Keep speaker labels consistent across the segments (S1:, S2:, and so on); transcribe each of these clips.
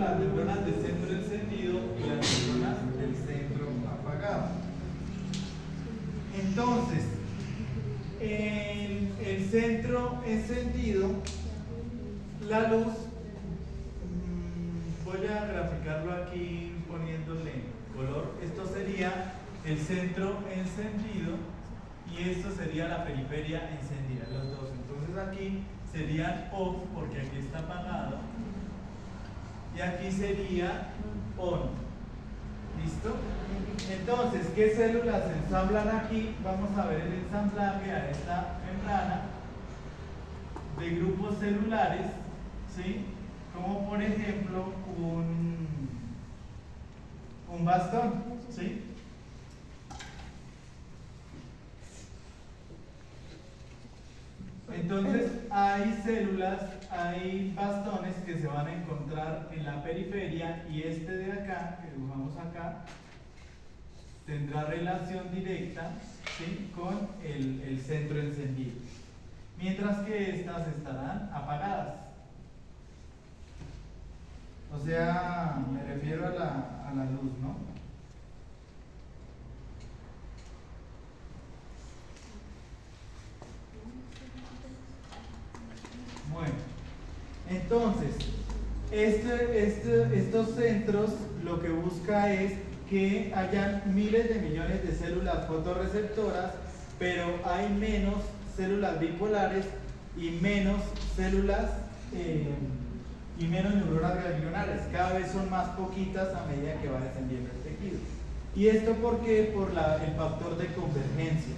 S1: las neuronas de centro encendido y las neuronas del centro apagado. Entonces, en el centro encendido, la luz, voy a graficarlo aquí poniéndole color. Esto sería el centro encendido y esto sería la periferia encendida, los dos. Entonces aquí serían off porque aquí está apagado y aquí sería on. ¿Listo? Entonces, ¿qué células se ensamblan aquí? Vamos a ver el ensamblaje a esta membrana de grupos celulares, ¿sí? Como por ejemplo un bastón, ¿sí? Entonces hay células, hay bastones que se van a encontrar en la periferia y este de acá, que dibujamos acá, tendrá relación directa, ¿sí?, con el centro encendido, mientras que estas estarán apagadas. O sea, me refiero a la luz, ¿no? Bueno, entonces, estos centros lo que busca es que hayan miles de millones de células fotorreceptoras, pero hay menos células bipolares y menos células y menos neuronas ganglionares. Cada vez son más poquitas a medida que va descendiendo el tejido. ¿Y esto por qué? Por el factor de convergencia.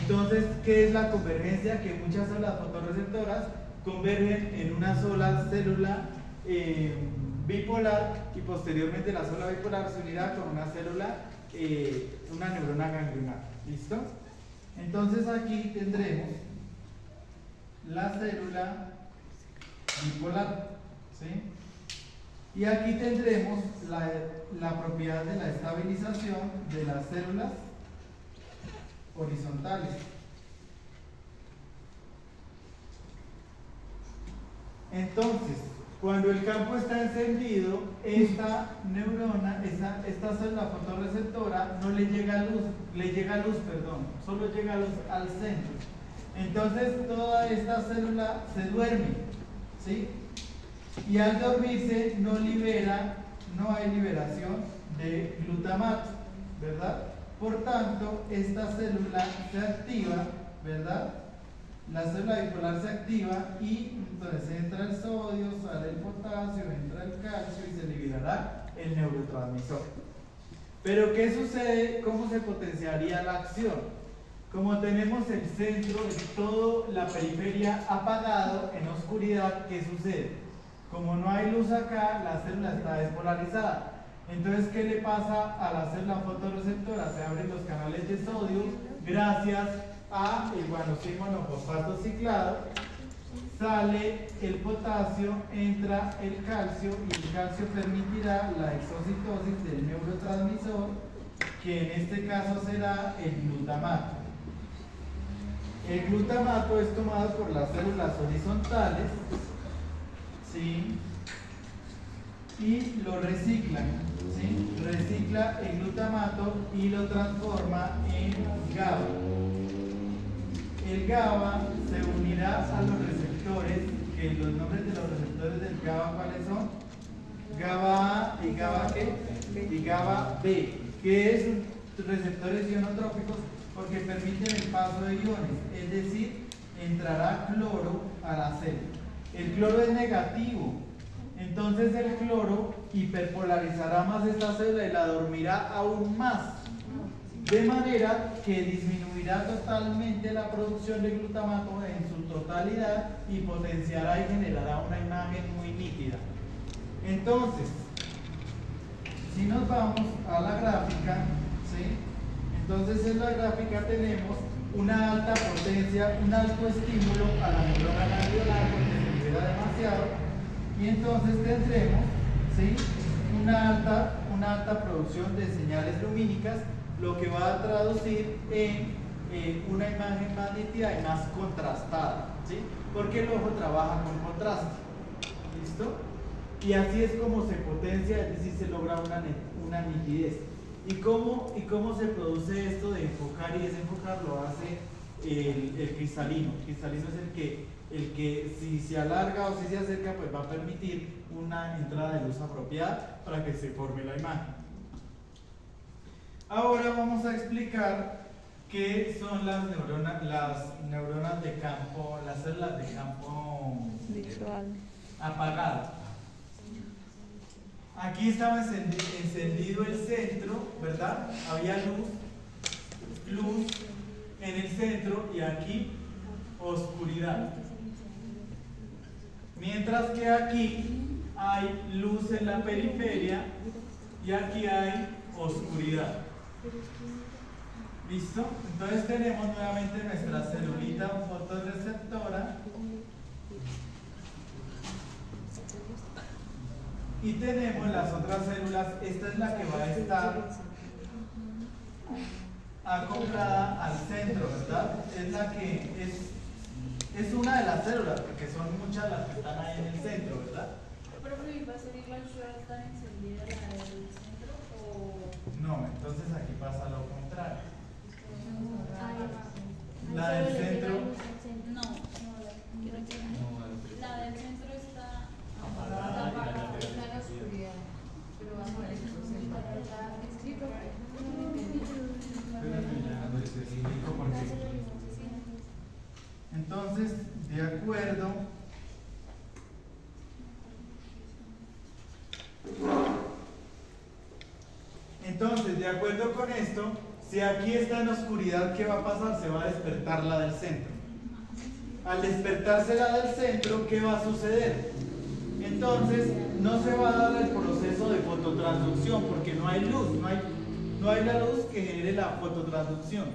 S1: Entonces, ¿qué es la convergencia? Que muchas células fotorreceptoras convergen en una sola célula bipolar y posteriormente la célula bipolar se unirá con una célula, una neurona ganglionar. ¿Listo? Entonces aquí tendremos la célula bipolar, ¿sí? Y aquí tendremos la propiedad de la estabilización de las células horizontales. Entonces, cuando el campo está encendido, esta neurona, esta célula fotorreceptora no le llega luz, solo llega luz al centro. Entonces toda esta célula se duerme, ¿sí? Y al dormirse no hay liberación de glutamato, ¿verdad? Por tanto, esta célula se activa, ¿verdad? La célula bipolar se activa y entonces entra el sodio, sale el potasio, entra el calcio y se liberará el neurotransmisor. Pero ¿qué sucede? ¿Cómo se potenciaría la acción? Como tenemos el centro de toda la periferia apagado, en oscuridad, ¿qué sucede? Como no hay luz acá, la célula está despolarizada. Entonces, ¿qué le pasa a la célula fotorreceptora? Se abren los canales de sodio gracias a el guanosina monofosfato ciclado, sale el potasio, entra el calcio y el calcio permitirá la exocitosis del neurotransmisor, que en este caso será el glutamato. El glutamato es tomado por las células horizontales, ¿sí?, y lo reciclan, ¿sí? Recicla el glutamato y lo transforma en GABA. El GABA se unirá a los receptores, que los nombres de los receptores del GABA, ¿cuáles son? GABA A y GABA ¿qué? Y GABA B, que es receptores ionotrópicos porque permiten el paso de iones, es decir, entrará cloro a la célula. El cloro es negativo, entonces el cloro hiperpolarizará más esta célula y la dormirá aún más, de manera que disminuirá totalmente la producción de glutamato en su totalidad y potenciará y generará una imagen muy nítida. Entonces, si nos vamos a la gráfica, ¿sí?, entonces en la gráfica tenemos una alta potencia, un alto estímulo a la neurona ganglionar porque se libera demasiado, y entonces tendremos, ¿sí?, una alta producción de señales lumínicas, lo que va a traducir en una imagen más nítida y más contrastada, ¿sí?, porque el ojo trabaja con contraste. ¿Listo? y así es como se potencia, es decir, se logra una nitidez. ¿Y cómo se produce esto de enfocar y desenfocar? Lo hace el cristalino. El cristalino es el que si se alarga o si se acerca, pues va a permitir una entrada de luz apropiada para que se forme la imagen. Ahora vamos a explicar qué son las neuronas de campo, las células de campo
S2: visual
S1: apagado. Aquí estaba encendido el centro, ¿verdad? Había luz en el centro y aquí oscuridad. Mientras que aquí hay luz en la periferia y aquí hay oscuridad. ¿Listo? Entonces tenemos nuevamente nuestra celulita fotorreceptora y tenemos las otras células. Esta es la que va a estar acoplada al centro, ¿verdad? Es la que es una de las células, porque son muchas las que están ahí en el centro, ¿verdad?
S3: ¿Profe, va a ser igual si va a estar encendida la del centro o...?
S1: No, entonces aquí pasa lo contrario. La del centro
S3: No, la del centro está apagada, está en la oscuridad, pero va a ser escrito.
S1: Entonces, de acuerdo con esto, si aquí está en oscuridad, ¿qué va a pasar? Se va a despertar la del centro. Al despertarse la del centro, ¿qué va a suceder? Entonces, no se va a dar el proceso de fototransducción porque no hay luz, no hay la luz que genere la fototransducción.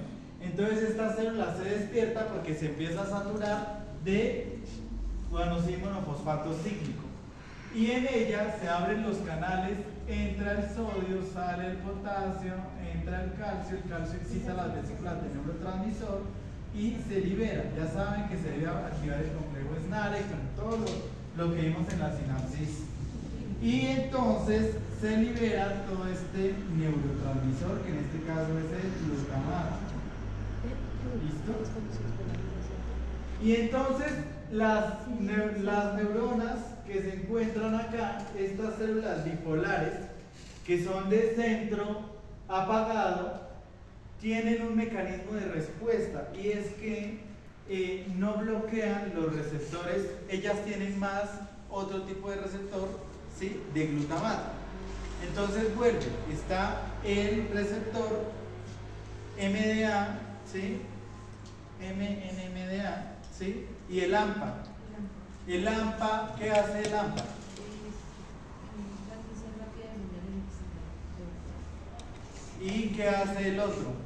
S1: Entonces, esta célula se despierta porque se empieza a saturar de guanosímonofosfato cíclico. Y en ella se abren los canales, entra el sodio, sale el potasio, entra el calcio excita las vesículas del neurotransmisor y se libera. Ya saben que se debe activar el complejo SNARE con todo lo que vimos en la sinapsis. Y entonces se libera todo este neurotransmisor, que en este caso es el glutamato. ¿Listo? Y entonces las neuronas que se encuentran acá, estas células bipolares, que son de centro apagado, tienen un mecanismo de respuesta, y es que no bloquean los receptores. Ellas tienen más otro tipo de receptor, ¿sí?, de glutamato. Entonces vuelve, está el receptor MDA, ¿sí?, MNMDA, ¿sí?, y el AMPA. ¿El AMPA qué hace el AMPA? ¿Y qué hace el otro?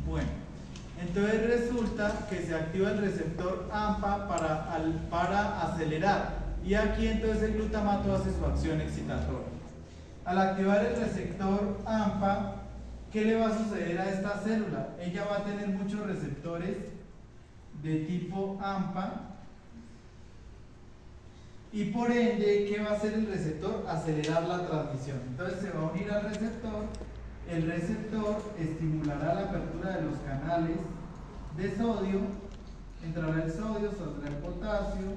S1: Bueno, entonces resulta que se activa el receptor AMPA para acelerar, y aquí entonces el glutamato hace su acción excitatoria. Al activar el receptor AMPA, ¿qué le va a suceder a esta célula? Ella va a tener muchos receptores de tipo AMPA, y por ende, ¿qué va a hacer el receptor? Acelerar la transmisión. Entonces se va a unir al receptor, el receptor estimulará la apertura de los canales de sodio, entrará el sodio, saldrá el potasio,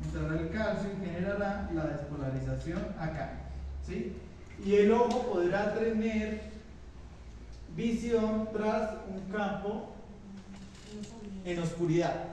S1: entrará el calcio y generará la despolarización acá, ¿sí? Y el ojo podrá tener visión tras un campo en oscuridad.